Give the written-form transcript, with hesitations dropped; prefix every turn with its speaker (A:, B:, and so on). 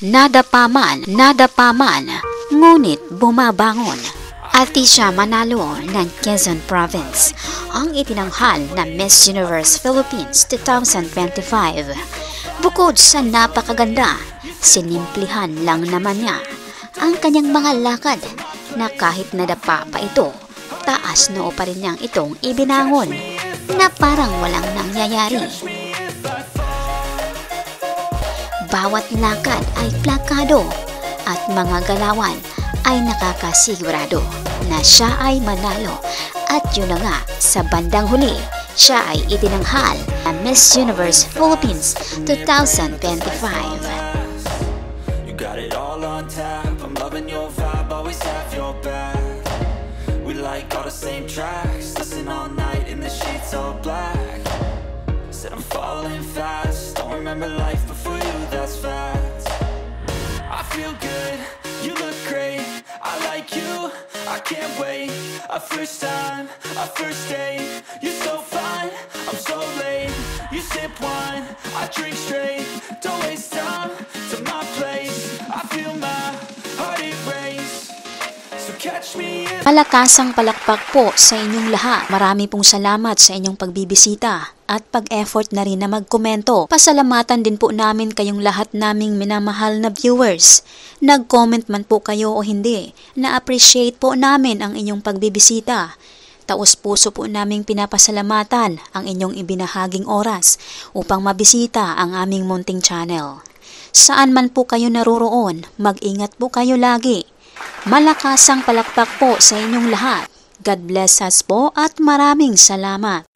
A: Nadapa man, ngunit bumabangon. Altisha Manalo ng Quezon Province ang itinanghal na Miss Universe Philippines 2025. Bukod sa napakaganda, sinimplihan lang naman niya ang kanyang mga lakad na kahit nadapa pa ito, taas noo pa rin niyang itong ibinangon na parang walang nangyayari. Bawat lakad ay plakado at mga galawan ay nakakasigurado na siya ay manalo, at yun na nga, sa bandang huli, siya ay itinanghal na Miss Universe Philippines 2025.
B: You got it all on tap, I'm loving your vibe, always have your back. We like all the same tracks, listen all night in the sheets all black. Said I'm falling fast, don't remember life before you, that's fact. I feel good, you look great, I like you, I can't wait. A first time, a first date, you're so fine, I'm so late. You sip wine, I drink straight, don't waste time to my place. I feel my heart erase, so catch me if
A: Malakasang palakpak po sa inyong lahat. Marami pong salamat sa inyong pagbibisita at pag-effort na rin na magkomento. Pasalamatan din po namin kayong lahat naming minamahal na viewers. Nag-comment man po kayo o hindi, na-appreciate po namin ang inyong pagbibisita. Taos puso po naming pinapasalamatan ang inyong ibinahaging oras upang mabisita ang aming munting channel. Saan man po kayo naroroon, mag-ingat po kayo lagi. Malakasang palakpak po sa inyong lahat. God bless us po at maraming salamat.